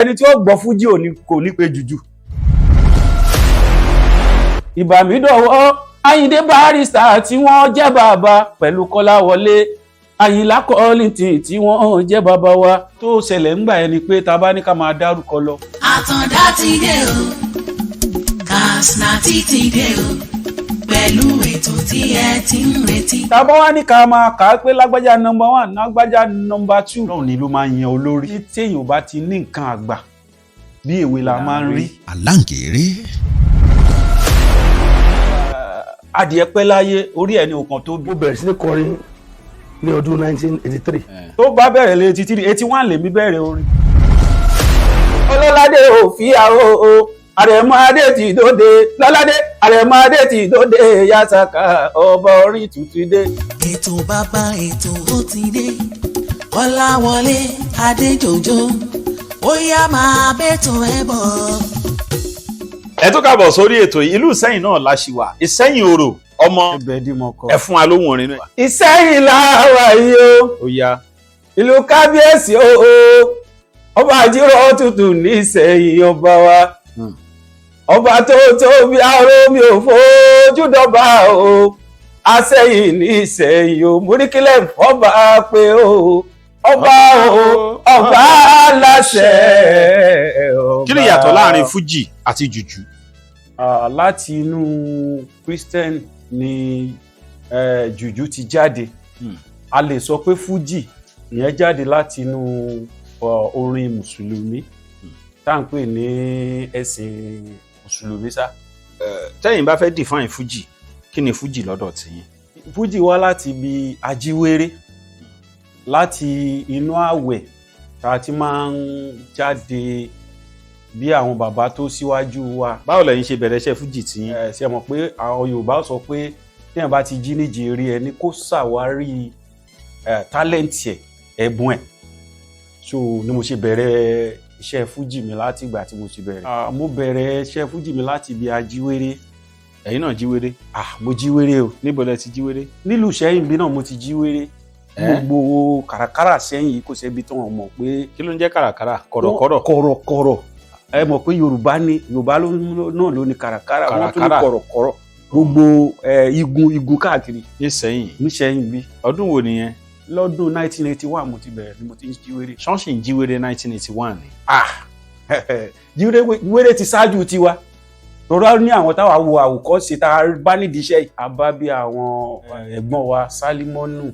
ẹni tí ó gbọ́ fújì kò ní pé jùjú. ìbàmídọ̀wọ́ Àyìndé Barrister tí wọ́n jẹ́ bàbá pẹ̀lú Kọ́láwọlé Àyìnlá Kọ́lìntì tí wọ́n jẹ́ bàbá wa tó ṣẹlẹ̀ ńgbà ẹni pé ta bá ní ká máa dárúkọ lọ. Àtàndá ti dé o Kasinati ti dé o pẹ̀lú ètò tí ẹ ti ń retí. ta bá wá ní ká máa kà á pé lágbájá number 1 lágbájá number 2 náà ni ló máa yan olórí. tí èèyàn bá ti ní nǹkan àgbà bí èwe la máa ń rí. aláǹgẹ̀rẹ́. adìẹ pẹ́ láyé orí ẹni òkan tó bí. mo bẹ̀rẹ̀ sí ní kọrin ní ọdún 1983. tó bá bẹ̀rẹ̀ lé títí 81 lèmi bẹ̀rẹ̀ orin. ọlọ́ládé ò fi àwọ̀ o Aremu adé ti dóde lọ́ládé Aremu adé ti dóde Yasaka ọba orin tuntun dé. ètò bàbá ètò ó ti dé Kọ́láwọlé Adéjòjò ó yá máa bẹ́tò ẹ bọ̀. ẹ tún káàbọ̀ sórí ètò yìí. ìlú Ìsẹ́yìn náà la ṣì wà. Ìsẹ́yìn Orò ọmọ ẹ fún wa lóhùn orin náà. Ìsẹ́yìn làwà yìí o ó yá. ìlú kábíyèsí o ọba àjírọ̀ tutù ní Ìsẹ́yìn ọba wa ọba tó bí aró mi ò fojú dọ́ba o Àsẹ́yìn ní Ìsẹ́yìn o múríkílẹ̀ fọ́ba pé o ọba o ọba láṣẹ ọba. kí ni ìyàtọ̀ láàrin fújì àti jùjú? láti inú Christian ni jùjú ti jáde. A lè sọ pé fújì ìyẹn jáde láti inú orin mùsùlùmí tá à ń pè ní ẹ̀sìn mùsùlùmí sá. tẹ́yìn bá fẹ́ define fújì, kí ni fújì lọ́dọ̀ tiyín? Fújì wá láti ibi ajíwéré, láti inú àwẹ̀ tá a ti máa ń jáde bí àwọn bàbá tó síwájú wa. báwo lẹ̀yin ṣe bẹ̀rẹ̀ iṣẹ́ fújì tiyín? ṣe mọ̀ pé àwọn Yorùbá sọ pé téèyàn bá ti jí níjì rí ẹni kó ṣàwárí tálẹ́ǹtì ẹ̀, ẹ̀bùn ẹ̀. So ni mo ṣe bẹ̀rẹ̀ iṣẹ́ fújì mi láti ìgbà tí mo ti bẹ̀rẹ̀. Mo bẹ̀rẹ̀ iṣẹ́ fújì mi láti ibi ajíwéré. ẹ̀yin náà jíwéré? Mo jíwéré o. níbo lẹ ti jíwéré? nílùú Ìṣẹ́yìn bí náà mo ti jíwéré. gbogbo kàràkàrà Ìṣẹ́yìn yìí kò sẹ́bi tó wọn mọ̀ pé. kí ló ń jẹ́ kàràkàrà? kọ̀rọ̀kọ̀rọ̀? kọ̀rọ̀kọ̀rọ̀. ẹ mọ̀ pé Yorùbá náà ló ní kàràkàrà, wọ́n tún ní kọ̀rọ̀kọ̀rọ̀. gbogbo igun káàkiri. Níṣẹ́yìn bí. ọdún wo nìyẹn? lọ́dún 1981 mo ti bẹ̀rẹ̀ ni mo ti ń jíwéré. ṣọ́ọ̀ṣì ń jíwéré 1981 ni. jíwéré ti ṣáájú tiwa. Tọ́rọ ní àwọn táwa wo àwòkọ́ṣe tá a bá nídìí iṣẹ́ yìí. A bá bí àwọn ẹ̀gbọ́n wa Sálímọ́nù,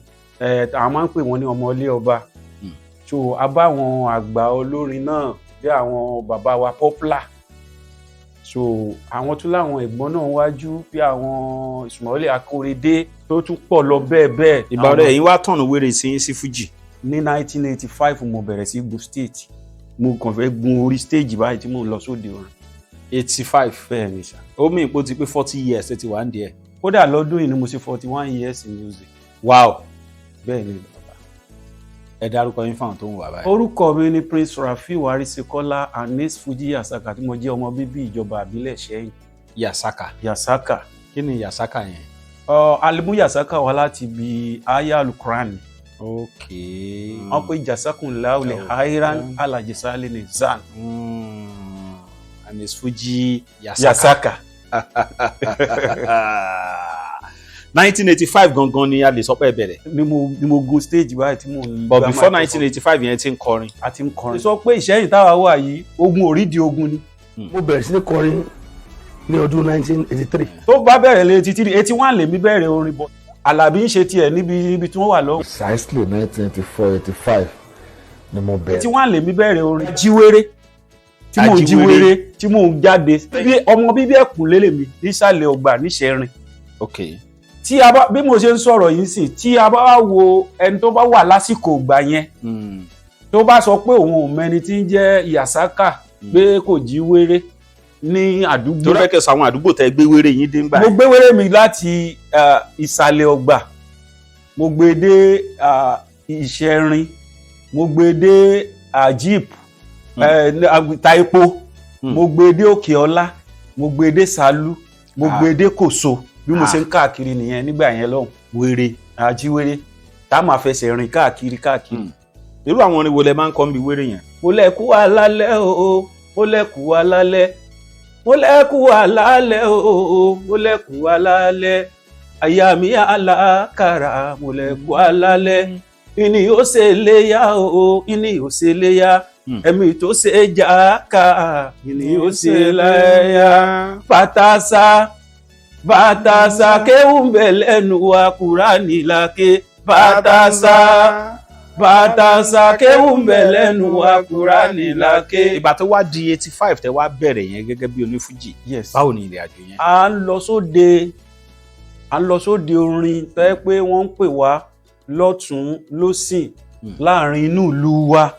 àwọn máa ń pè wọ́n ní ọmọ ilé ọba. So a bá àwọn àgbà olórin náà bí àwọn bàbá wa Popular. So àwọn tún láwọn ẹ̀gbọ́n náà wájú bí àwọn Ismail Akóredé tó tún pọ̀ lọ bẹ́ẹ̀. ìgbà ọ̀rẹ́ yìí wá tọ̀nù wéré sí fújì. Ní 1985 mo bẹ̀rẹ̀ sí gun stage. Mo kàn fẹ́ gun orí stage báyìí tí mo ń lọ sóde orin. 85 bẹ́ẹ̀ ni sà. ó mì pé ó ti pé 40 years ẹ ti wà ń di ẹ̀. kódà lọ́dún yìí ni mo ṣe 41 years in music. wow. bẹ́ẹ̀ ni bàbá. ẹ dárúkọ yín fáwọn tó ń wà báyìí. orúkọ mi ni Prince Rafiu Arisekola Anis Fuji Yasaka tí mo jẹ́ ọmọ bíbí ìjọba àbílẹ̀ Ìṣẹ́yìn. Yasaka. kí ni Yasaka yẹn? Alimu Yasaka wá láti ibi aya alukuran. ok. wọ́n pe jasakun laule hairan alajisale ni zan. Anis Fuji Yasaka. 1985 gangan ni a lè sọ pé ẹ bẹ̀rẹ̀. ni mo go stage báyìí tí mo ń. but before 1985 yẹn ti ń kọrin. a ti ń kọrin. sọ pé Ìṣẹ́yìn táwa wà yìí ogun orídìí ogun ni. mo bẹ̀rẹ̀ sí ní kọrin ní ọdún 1983. tó bá bẹ̀rẹ̀ lé títí 81 lèmi bẹ̀rẹ̀ orin bọ̀. Àlàbí ń ṣe tiẹ̀ níbi tí wọ́n wà lọ́wọ́. precisely 1984-85 ni mo bẹ̀rẹ̀. 81 lèmi bẹ̀rẹ̀ orin jíwéré tí mò ń jíwéré tí mò ń jáde. ọmọ bíbí ẹ̀kún lélẹ̀ mi nísàlẹ̀ ọgbà níṣẹ̀rin. ok. tí a bá bí mo ṣe ń sọ̀rọ̀ yìí sì tí a bá wo ẹni tó bá wà lásìkò ìgbà yẹn tó bá sọ pé òun ò mẹni tí ń jẹ́ Yasaka pé kò jíwéré ní àdúgbò. tó fẹ́ kẹ́ sọ àwọn àdúgbò tẹ́ gbé wéré yín dé ń gbà. mo gbé wéré mi láti ìsàlẹ̀ ọgbà, mo gbé dé Ìṣẹ̀rin, mo gbé dé Jeep ta epo, mo gbé dé Òkè Ọlá, mo gbé dé Sálú, mo gbé dé Kòso. Bí mo ṣe ń káàkiri nìyẹn nígbà yẹn lọ́hùn. Wéré ajíwéré tá máa fẹsẹ̀ rìn káàkiri. irú àwọn orin wo lẹ máa ń kọ níbi wéré yẹn. mo lẹ́kú alálẹ́ o mo lẹ́kú alálẹ́ mo lẹ́kú alálẹ́ o mo lẹ́kú alálẹ́ àyà mi alákàrà mo lẹ́kú alálẹ́ ìní yóò ṣe léyà o ìní yóò ṣe léyà ẹ̀mí tó ṣe jàkà ìní yóò ṣe léyà bàtàsà kéwù ń bẹ lẹ́nu wa Kùránì làkè bàtàsà kéwù ń bẹ lẹ́nu wa Kùránì làkè. ìgbà tó wá di 85 tẹ wá bẹ̀rẹ̀ yẹn gẹ́gẹ́ bí onífújì. Yes. báwo ni ìrìn àjò yẹn. à ń lọ sóde orin tó yẹ pé wọ́n ń pè wá lọ́tún lọ́sìn láàrin inú ìlú wa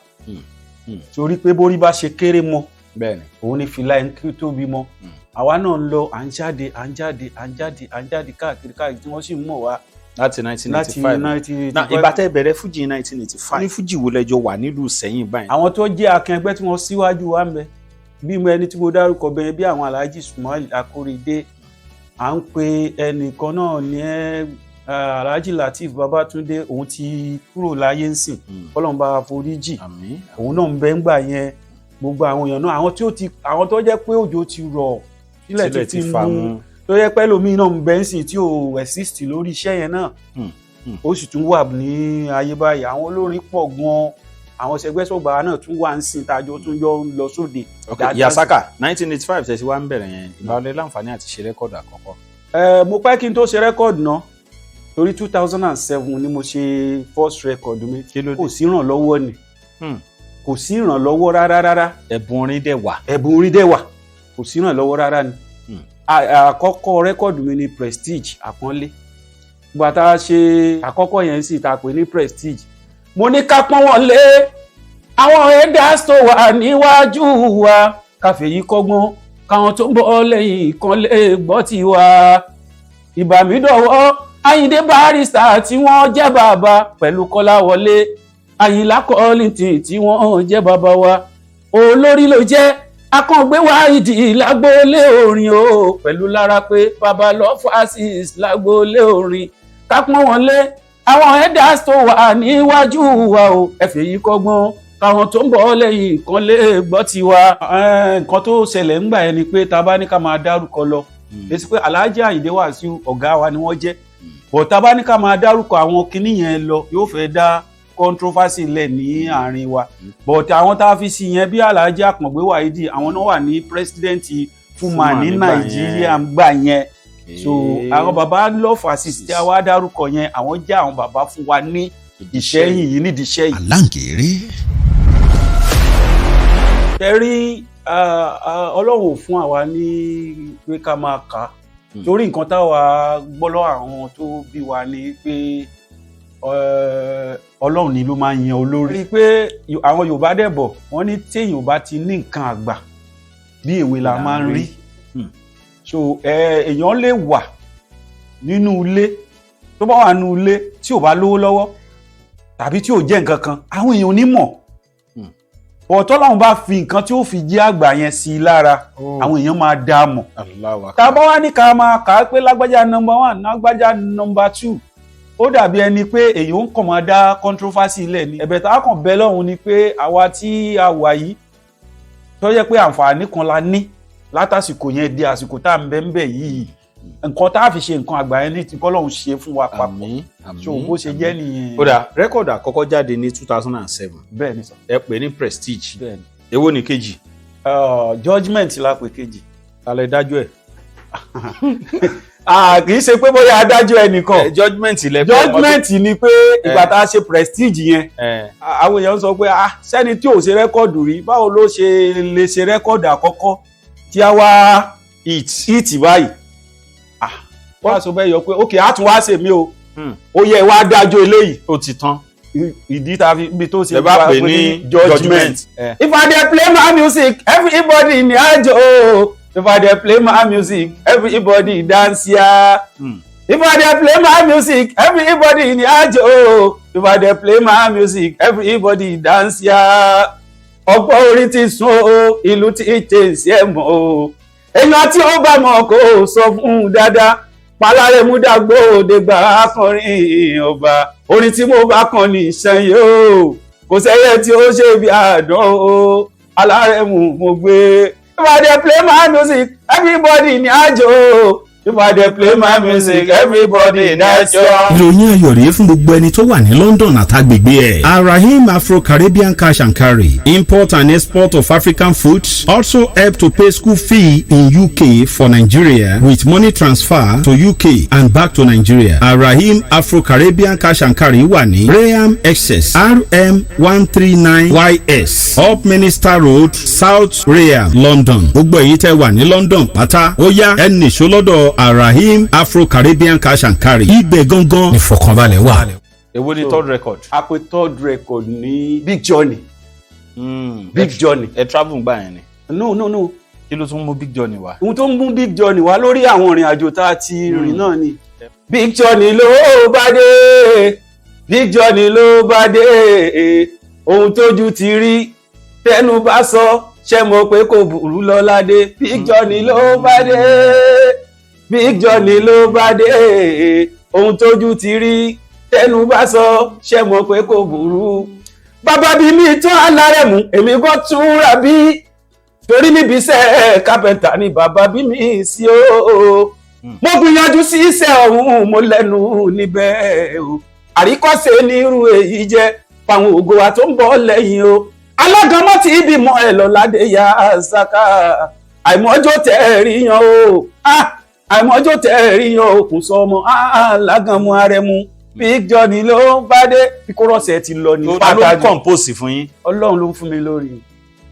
torí pé borí bá ṣe kéré mọ́ bẹ́ẹ̀ni òun ni fìlà ẹ̀ ń kí tóbi mọ́ àwa náà ń lọ à ń jáde káàkiri tí wọ́n sì ń mọ̀ wá láti 1985 na ìgbà tẹ́ bẹ̀rẹ̀ fújì 1985 ní fújì wo lẹ́jọ́ wà nílùú Ìsẹ́yìn báyìí. àwọn tó jẹ́ akẹgbẹ́ tí wọ́n síwájú wa ń bẹ bí mo ẹni tí mo dárúkọ bẹ́ẹ̀ bí àwọn Alhaji Ismail Akorede à ń pe ẹnìkan náà ní Alhaji Lati Babatunde òun ti kúrò láyé ń sìn Ọlọ́run bá foríjì òun náà ń bẹ ń gbà yẹn gbogbo àwọn èèyàn náà àwọn tó jẹ́ pé òjò ti rọ̀ sílẹ̀ ti mú tó yẹ pé lómi náà ń bẹ ń sìn tí ò exist lórí iṣẹ́ yẹn náà ó sì tún wà ní ayé báyìí àwọn olórin pọ̀ gan-an àwọn ṣẹgbẹ́sọ̀gbà náà tún wà ń sìn tájọ́ tún yọ ń lọ sóde. Yasaka 1985 tẹ̀sí wá ń bẹ̀rẹ̀ yẹn ìbáwọlé láǹfààní àti ṣe rẹ́kọ̀dù àkọ́kọ́. mo pẹ́ kí n tó ṣe rẹ́kọ̀dù náà torí 2007 ni mo ṣe first record mi kò sí ìrànlọ́wọ́ ni kò sí ìrànlọ́wọ́ rárá. ẹ̀bùn orin dẹ̀ wà kò sí ìrànlọ́wọ́ rárá ni. àkọ́kọ́ rẹ́kọ̀dù mi ni Prestige àpọ́nlé gbà tá a ṣe àkọ́kọ́ yẹn sì ta pé ní Prestige mo ní ká pọ́n wọn lé àwọn elders tó wà níwájú wa káfíyí kọ́gbọ́n káwọn tó ń bọ̀ lẹ́yìn kan lè gbọ́ tiwa ìbàmídọ̀wọ́ Àyìndé Barrister tí wọ́n jẹ́ bàbá pẹ̀lú Kọ́láwọlé Àyìnlá Kollington tí wọ́n jẹ́ bàbá wa olórí ló jẹ́ akọ̀gbé wa ìdí lágbólé orin o pẹ̀lú lára pé bàbá lọ fásis lágbólé orin kápọ́n wọn lé àwọn elders tó wà níwájú wa o ẹ̀fẹ̀ yìí kọ́gbọ́n káwọn tó ń bọ̀ lẹ́yìn kan lè gbọ́ tiwa. nǹkan tó ṣẹlẹ̀ ńgbà yẹn ni pé tá a bá ní ká máa dárúkọ lọ èsì pé Alhaji Àyìndé Wasiu ọ̀gá wa ni wọ́n jẹ́ bọ̀ tá a bá ní ká máa dárúkọ àwọn kinní yẹn lọ yóò fẹ́ dá controversy lẹ̀ ní àárín wa but àwọn tá a fi sí yẹn bí Alhaji Àpọ̀ngbé Wáídì àwọn náà wà ní president Fúnma ní Nàìjíríà gbà yẹn so àwọn bàbá love assist tí a wá dárúkọ yẹn àwọn jẹ́ àwọn bàbá fún wa ní Ìṣẹ́yìn yìí nídìí Ìṣẹ́yìn. Aláǹkéré. tẹ́rí Ọlọ́run ò fún àwa ní pé ká máa kà á torí nǹkan táwa gbọ́lọ́ àwọn tó bí wa ni pé Ọlọ́run ni ló máa ń yan olórí. pé àwọn Yorùbá dẹ̀ bọ̀ wọ́n ní téèyàn bá ti ní nǹkan àgbà bí èwe la máa ń rí so èèyàn lè wà nínú ilé tó bá wà nínú ilé tí ò bá lówó lọ́wọ́ tàbí tí ò jẹ́ nǹkan kan àwọn èèyàn ò ní mọ̀ ọ̀tọ́ làwọn bá fi nǹkan tí ó fi jẹ́ àgbà yẹn sí i lára àwọn èèyàn máa dá a mọ̀ tá a bá wá ní ká máa kà á pé lágbájá number 1 lágbájá number 2 ó dàbí ẹni pé èèyàn ń kàn máa dá controversy ilẹ̀ ni ẹ̀bẹ̀ tá a kàn bẹ́ lọ́hùn ni pé àwa tí a wà yìí tó yẹ pé àǹfààní kan la ní látàsìkò yẹn di àsìkò tá à ń bẹ yìí nǹkan tá a fi ṣe nǹkan àgbà yẹn ní ti kọ́lọ́hún ṣe fún wa papọ̀ so bó ṣe jẹ́ nìyẹn. ó dà rẹ́kọ̀dù àkọ́kọ́ jáde ní 2007 bẹ́ẹ̀ ni sọ ẹ pè ní Prestige bẹ́ẹ̀ ni èwo ni kejì. Judgement la pè kejì. alẹ́ dájú ẹ̀. kì í ṣe pé bóyá adájọ́ ẹnìkan Judgement ni pé ìgbà tá a ṣe Prestige yẹn àwọn èèyàn sọ pé sẹ́ni tí ò ṣe rẹ́kọ̀dù rí báwo ló ṣe lè ṣe rẹ́kọ̀dù àkọ́kọ́ tí a wá hit báyìí wọ́n á sọ bẹ́ẹ̀ yọ pé ok á tún wá ṣe mí o ó yẹ wá dájọ́ eléyìí ó ti tán ìdí tá a fi ibi tó ṣe ẹ bá pè ní Judgement. If I dey play my music everybody ní àjò if I dey play my music everybody dance ya if I dey play my music everybody ní àjò if I dey play my music everybody dance ya ọ̀pọ̀ orin ti sún o ìlú ti tẹ̀ sí ẹ̀ mọ́ o èèyàn tí ó bá mọ̀ kó sọ fún un dáadáa Aremu dàgbò òde gbà akọrin ọba orin tí mo bá kàn ní Ìsẹ́yìn o kò sẹ́yẹ tí ó ṣe bí àdán o Aremu mo gbé. If I dey play my music everybody ní àjò. If I dey play my music everybody dance yo. ìròyìn ayọ̀ rèé fún gbogbo ẹni tó wà ní London àtàgbègbè ẹ̀. Arahim Afro-Caribbean Cash and Carry, import and export of African foods, also help to pay school fee in UK for Nigeria with money transfer to UK and back to Nigeria. Arahim Afro-Caribbean Cash and Carry wà ní Graham Excess RM 139YS Up Minister Road, South Rayham, London. gbogbo èyí tẹ́ wà ní London pátá ó yá ẹnì ìṣó lọ́dọ̀ Arahim Afro-Caribbean Cash and Carry. ibẹ̀ gangan ni fọkànbalẹ̀ wà. èwo ni third record. A pè third record ní Big Journey. Big Journey. ẹ travel gbà yẹn ni. No. kí ló tún mú Big Journey wá. ohun tó ń mú Big Journey wá lórí àwọn ìrìn àjò tá a ti rìn náà ni. Big Journey ló bá dé. Big Journey ló bá dé. ohun tójú ti rí tẹnu bá sọ ṣe mọ̀ pé kò burú lọ́ládé. Big Journey ló bá dé. Big Journey ló bá dé. ohun tójú ti rí tẹnu bá sọ ṣe mọ̀ pé kò burú. bàbá bí mi tán Aremu èmi kò tún ra bí torí níbi iṣẹ́ kápẹ́ntà ni bàbá bí mi sí o. mo gbìyànjú sí iṣẹ́ ọ̀hún mo lẹ́nu níbẹ̀ o. àríkọ́ṣe nírú èyí jẹ́ fáwọn ògo wa tó ń bọ̀ lẹ́yìn o. alágànmọ́ tí bímọ ẹ̀ lọ́ládé Yasaka àìmọ́jọ́ tẹ̀ rí yan o. àìmọ́jọ́ tẹ̀ rí yan o kùn sọmọ alágànmọ́ Aremu. Big Journey ló bá dé ìkórọ̀sẹ̀ ti lọ ní pátá. ló ń compose fún yín. Ọlọ́run ló ń fún mi lórí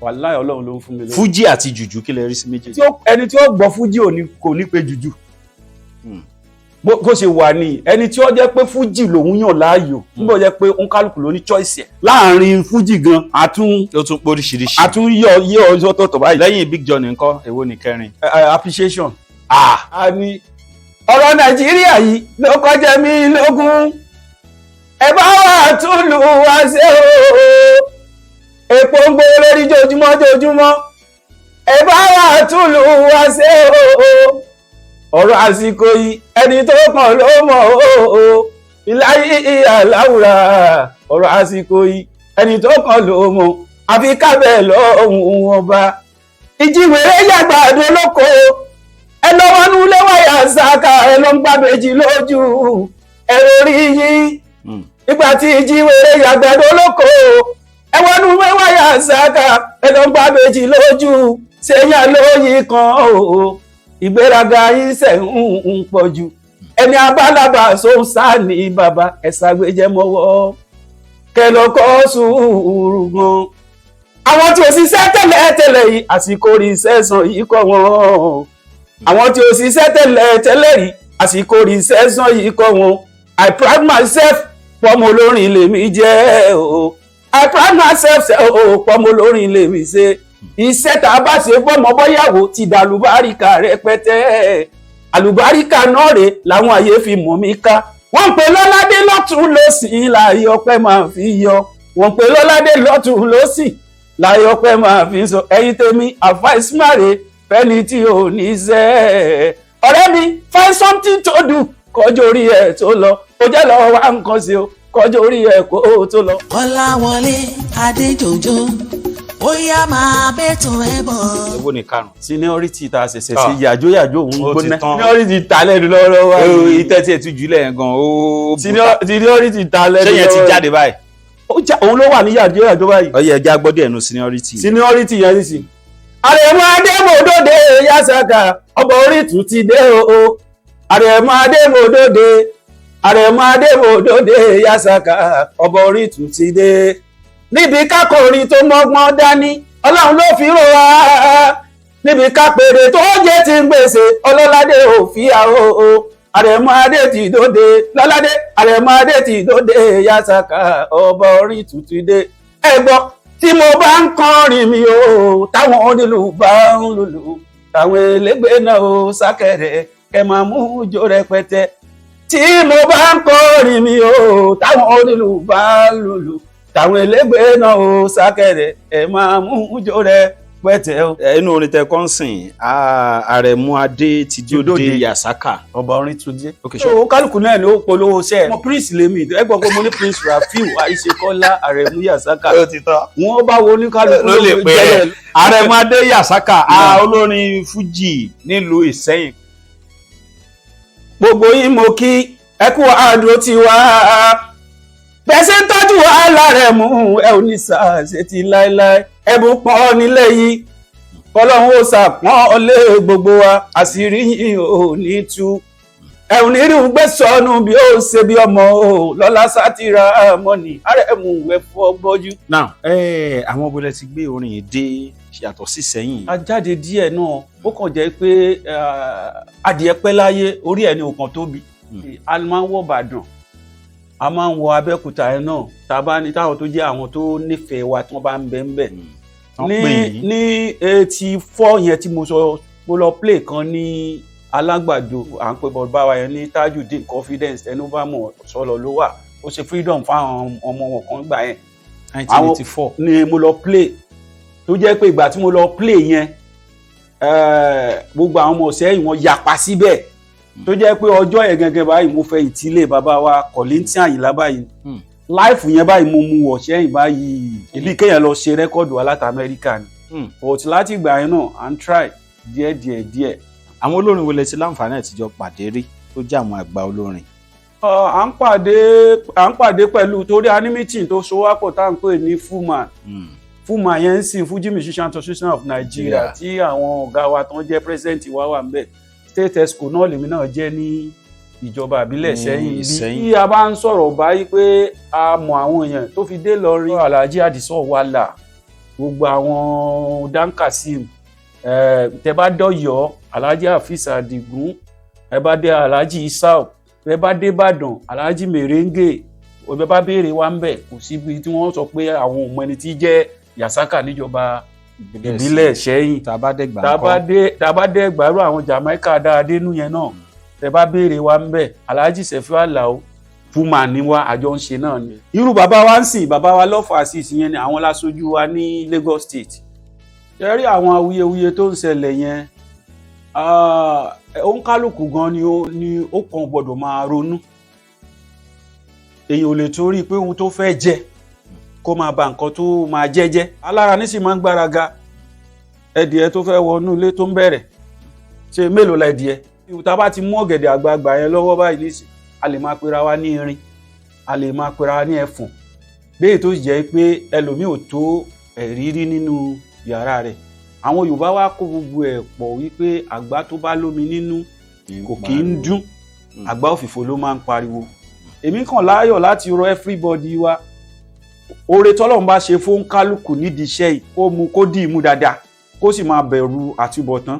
wàláhì Ọlọ́run ló ń fún mi lórí. Fújì àti jùjú kí lè rí sí méjèèjì. ẹni tí ó gbọ́ Fújì kò ní pé jùjú bó ṣe wà ní ẹni tí ó jẹ́ pé Fújì lòun yàn láàyò nígbà jẹ́ pé òun kálukú ló ní choice ẹ̀ láàrin Fújì gan ó tún póríṣiríṣi yọ ọjọ́ tọ̀tọ̀ báyìí. lẹ́yìn Big Journey ńkọ́ èwo ni kẹrin. appreciation. a ní ọ̀rọ̀ Nàìjíríà yìí ló kọjá mi lógún ẹ bá wà tún lù wá ṣe o epo ń gbé lórí jojúmọ́ ẹ bá wà tún lù wá ṣe o ọ̀rọ̀ àsìkò yìí ẹni tó kàn ló mọ̀ o ìláyé aláwùrà ọ̀rọ̀ àsìkò yìí ẹni tó kàn ló mọ̀ àfi kábẹ̀ lọ́hùn ọba ìjíwèrè yàgbàdo lóko ẹ lọ́wọ́ nulẹ̀ wáyà Yasaka ẹ ló ń gbàbèjì lójú ẹ lórí yín nígbà tí ìjíwèrè yàgbàdo lóko ẹ wọnú wáyà Yasaka ẹ ló ń gbàbèjì lójú ṣéyàn lóyìn kan o ìgbéraga yín ṣe ń pọ̀ jù ẹni abálábà só ń sá ní bàbá ẹ ṣàgbéjẹ mọ́wọ́ kẹlọ́kọ́ sùúrù gan. àwọn tí ò ṣiṣẹ́ tẹ́lẹ̀ yìí àsìkò rìsẹ́sàn yìí kọ́ wọn. àwọn tí ò ṣiṣẹ́ tẹ́lẹ̀ yìí àsìkò rìsẹ́sàn yìí kọ́ wọn. I pride myself pọ́mọ olórin lèmi jẹ́ o. I pride myself pọ́mọ olórin lèmi ṣe. iṣẹ́ tá a bá ṣe fọ́mọ bọ́yàwó ti dàlúbáríkà rẹpẹtẹ. àlùbáríkà náà rè làwọn àyè fi mọ̀ mí ká. wọ́n pè lọ́ládé lọ́tún lọ́sì láàyè ọpẹ́ máa fi yọ. wọ́n pè lọ́ládé lọ́tún lọ́sì láyé ọpẹ́ máa fi sọ ẹ̀yin tèmi àfàìsímàrè fẹ́ni tí ò ní ṣẹ́ ọ̀rẹ́ mi find something to do kọjú orí ẹ̀ tó lọ ó jẹ́ lọ́wọ́ wá nǹkan sí o kọjú orí ẹ̀ kó o tó lọ. Kọ́láwọlé Adéjòjò ó yá máa bẹ́tò ẹ bọ̀. èwo ni karùn. seniority tá a ṣẹ̀ṣẹ̀ sí yàjóyàjó òun gbóná seniority ta lẹ́nu lọ́wọ́lọ́wọ́ ìtẹ́tí ẹ̀ tún jùlẹ̀ yẹn gan o. seniority ta lẹ́nu lọ́wọ́ ṣé yẹn ti jáde báyìí. òun ló wà ní yàjóyàjó báyìí. ọyẹ ẹja gbọ́dọ̀ ẹnu seniority yẹn nísìn. Aremu Adémodóde Yasaka ọba Oríìtú ti dé o. Aremu Adémodóde Yasaka ọba Oríìtú ti dé. níbi kákòrin tó mọ́gbọ́n dání Ọlọ́run ló fi rò wá. níbi kápèrè tó jẹ́ ti ń gbèsè ọlọ́ládé ò fi àwọ̀ o. Aremu Adé ti dóde lọ́ládé Aremu Adé ti dóde Yasaka ọba Oríìtú ti dé. ẹ gbọ́ tí mo bá ń kọrin mi o táwọn onílù bá ń lùlù táwọn elégbé náà o sákẹ̀rẹ̀ kẹ máa mú jó rẹpẹtẹ. tí mo bá ń kọrin mi o táwọn onílù bá ń lùlù táwọn elégbé náà o sákẹ̀rẹ̀ ẹ máa mú jó rẹpẹtẹ. pẹ́tẹ́ o. inú orin tẹ kọ́nsìn Aremu adé ti dóde Yasaka. ọba orin tún dé. so kálukú náà ni ó polówó sẹ́ẹ̀. mo prince lèmi ẹ gbọ́ pé mo ní prince Rafiu Àìṣekọ́lá Aremu Yasaka. ó ti tọ́. wọ́n bá wo ní kálukú ló lè pè é. Aremu adé Yasaka olórin Fújì nílùú Ìsẹ́yìn. gbogbo yín mo kí ẹ kú àdúró ti wá. bẹ́sẹ̀ ń tọ́jú wàhálà rẹ̀ mú ẹ ò ní sàṣẹ ti láéláé ẹ̀bùn pọ́n nílé yìí ọlọ́run ó sàpọ́n ọlé gbogbo wa àṣírí yìí ò ní tú ẹ ò ní rí òun gbé sọnù bí ó ṣe bí ọmọ o lọ́lá sátìrà mọ́nì Aremu ẹ̀fọ́ gbọ́jú. now àwọn obìnrin ti gbé orin yìí dé yàtọ̀ sí Ìsẹ́yìn. a jáde díẹ̀ náà ó kàn jẹ́ pé adìẹ pẹ́ láyé orí ẹ̀ ní òkan tóbi a máa ń wọ Ìbàdàn a máa ń wọ Abẹ́òkúta ẹ̀ náà tá a bá ní táwọn tó jẹ́ àwọn tó nífẹ̀ẹ́ wa tí wọ́n bá ń bẹ ń bẹ̀. ní 84 yẹn tí mo sọ mo lọ play kan ní Alágbàdo à ń pè bàbá wa yẹn ní Tajudeen Confidence ẹnu bá mọ̀ sọ̀rọ̀ ló wà ó ṣe freedom fáwọn ọmọ wọn kan gbà yẹn 1984 ni mo lọ play tó jẹ́ pé ìgbà tí mo lọ play yẹn gbogbo àwọn ọmọ Ìsẹ́yìn wọn yapa síbẹ̀ tó jẹ́ pé ọjọ́ yẹn gẹ́gẹ́ báyìí mo fẹ́ ìtílé bàbá wa Kọ̀líntì Àyìnlá báyìí láìfù yẹn báyìí mo mú wọ̀ Ìsẹ́yìn báyìí ibi kéèyàn lọ ṣe rẹ́kọ́ọ̀dù aláta Amẹ́ríkà ni but láti ìgbà yẹn náà à ń try díẹ̀. àwọn olórin wo lẹ ti láǹfààní àtijọ́ pàdé rí tó jẹ́ àwọn àgbà olórin. à ń pàdé pẹ̀lú torí a ní meeting tó so wá pọ̀ tá à ń pè ní Fuma yẹn ń sìn Fuji Musician Association of Nigeria tí àwọn ọ̀gá wa tó ń jẹ́ president wa wà ń bẹ̀ state exco náà lèmi náà jẹ́ ní ìjọba àbílẹ̀ Ìsẹ́yìn bí a bá ń sọ̀rọ̀ báyìí pé a mọ̀ àwọn èèyàn tó fi dé Ìlọrin Alhaji Adisọ Wala gbogbo àwọn Dan Kasim tẹ bá dọ̀yọ́ Alhaji Hafiz Adigun ẹ bá dé Alhaji Isao ẹ bá dé Ìbàdàn Alhaji Merengue ẹ bá béèrè wa ń bẹ̀ kò síbi tí wọ́n sọ pé àwọn ọmọ ẹni tí jẹ́ Yasaka níjọba ìbílẹ̀ Ìsẹ́yìn tàbádé ẹgbàárò àwọn Jamaica dáadénú yẹn náà tẹ bá béèrè wa ń bẹ̀ Alhaji Sefiu Alao Fuma ni wa àjọ ń ṣe náà ni. irú bàbá wa ń sìn bàbá wa lọ́fà àṣìṣì yẹn ni àwọn láṣojú wa ní Lagos State. ṣe rí àwọn awuyewuye tó ń ṣẹlẹ̀ yẹn òǹkálùkù gan ni ó kàn gbọ́dọ̀ máa ronú. èèyàn ò lè torí pé ohun tó fẹ́ jẹ kó máa ba nǹkan tó máa jẹ́ alára nísì máa ń gbáraga ẹdìẹ tó fẹ́ wọnú ilé tó ń bẹ̀rẹ̀ ṣe mélòó la ẹdìẹ tá bá ti mú ọ̀gẹ̀dẹ̀ àgbààgbà yẹn lọ́wọ́ báyìí nísì a lè máa pera wa ní irin a lè máa pera wa ní ẹfọ̀n béè tó jẹ́ pé ẹlòmíì ò tó ẹ̀rírí nínú yàrá rẹ̀ àwọn Yorùbá wa kó gbogbo ẹ̀ pọ̀ wípé àgbà tó bá lómi nínú kò kì í dún àgbà òfìfo ló máa ń pariwo èmi kàn láyọ̀ láti rọ everybody wa oore tọ́lọ́run bá ṣe fún kálukú nídìí iṣẹ́ yìí kó mu kó dì í mú dáadáa kó sì máa bẹ̀rù àtúbọ̀tán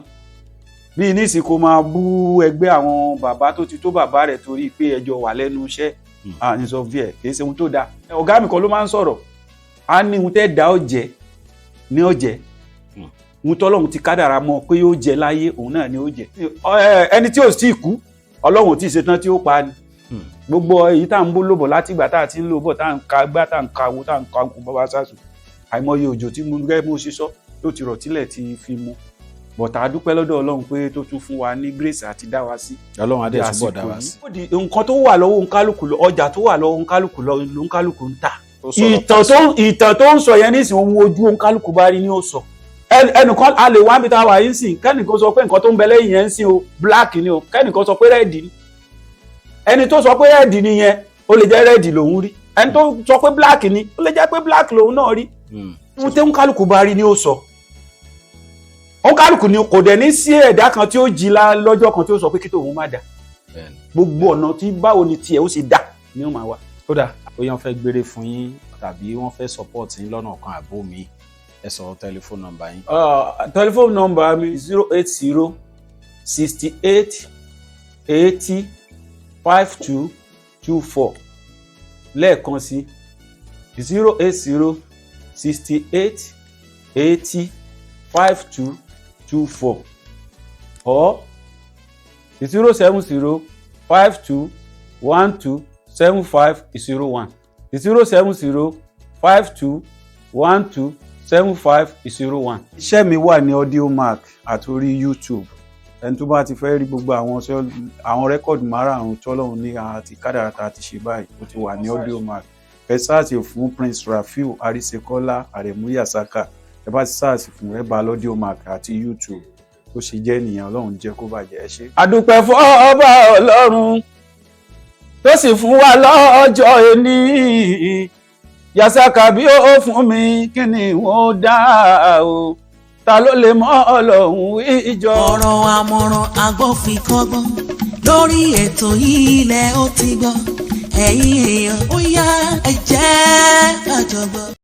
bí nísì kó máa bú ẹgbẹ́ àwọn bàbá tó ti tó bàbá rẹ̀ torí pé ẹjọ́ wà lẹ́nu iṣẹ́ àníṣọ́fíẹ̀ kì í ṣe ohun tó dáa ọ̀gá mi kan ló máa ń sọ̀rọ̀ á ní ohun tẹ́ dá ọ̀jẹ̀ ní ọ̀jẹ̀ ohun tọ́lọ́run ti kádàrá mọ́ pé yóò jẹ láyé òun náà ni ó jẹ ẹni tí ò sì kú Ọlọ́run tí ì ṣetán tí ó pa ni gbogbo èyí tá à ń bó lóbọ̀ láti ìgbà tá à ti ń lóbọ̀ tá à ń ka gbá tá à ń ka owó tá à ń ka okùn bàbá sásù àìmọye òjò tí mo gẹ́gẹ́ bó ṣe sọ ló ti rọ̀ tílẹ̀ ti fi mu bọ̀tà a dúpẹ́ lọ́dọ̀ Ọlọ́run pé tó tún fún wa ní grace àti dá wa sí. Ọlọ́run adé túbọ̀ dá wa sí. nǹkan tó wà lọ́wọ́ òǹkálùkù ọjà tó wà lọ́wọ́ òǹkálùkù ló òǹkálùkù ń tà ìtàn tó ń sọ yẹn nísìnyí ohun ojú òǹkálùkù bá rí ni ó sọ ẹnìkan a lè wá bí tá a wà yín sìn kẹ́nìkan sọ pé nǹkan tó ń bẹ lẹ́yìn yẹn ń sìn o black ni o kẹ́nìkan sọ pé rẹ́ẹ̀dì ni ẹni tó sọ pé rẹ́ẹ̀dì ni yẹn ó lè jẹ́ rẹ́ẹ̀dì lòun rí ẹni tó sọ pé black ni ó lè jẹ́ pé black lòun náà rí ohun tí òǹkálùkù bá rí ni ó sọ òǹkálùkù ni kò dẹ̀ ní sí ẹ̀dá kan tí ó jí lọ́jọ́ kan tí ó sọ pé kí tòun má dà gbogbo ọ̀nà tí báwo ni tiẹ̀ ó sì dà ni ó máa wà. kódà bóyá wọ́n fẹ́ gbére fún yín tàbí wọ́n fẹ́ support yín lọ́nà kan àbó mi ẹ sọ tẹlifóònù nọ́mbà yín. tẹlifóònù nọ́mbà mi 080 68 80 5224 lẹ́ẹ̀kan sí 080 68 80 5224 or 070 52 12 75 01 070 52 12 7501. Iṣẹ́ mi wà ní Audiomack àtòrí YouTube. Ẹni tó bá ti fẹ́ rí gbogbo àwọn rẹ́kọ̀dù márààrún tọ́lọ́run ní àti kádàrá tá a ti ṣe báyìí ó ti wà ní Audiomack. Ẹ sáàsì fún Prince Rafiu Arisekola Aremu Yasaka. Ẹ bá ti sáàsì fún ẹ bá l'Audiomack àti YouTube. Ó ṣe jẹ́ nìyẹn, Ọlọ́run jẹ́ kó bàjẹ́, ẹ ṣé. A dúpẹ́ fún ọba Ọlọ́run tó sì fún wa lọ́jọ́ ẹni. Yasaka bí ó fún mi kí ni wọ́n dá o, ta ló lè mọ Ọlọ́run ìjọ. Ọ̀rọ̀ àmọ̀ràn agbófinkọ́gbọ́n lórí ètò yìí ilẹ̀ ó ti gbọ́. Ẹ̀yin èèyàn ó yá ẹ jẹ́ ká jọ gbọ́.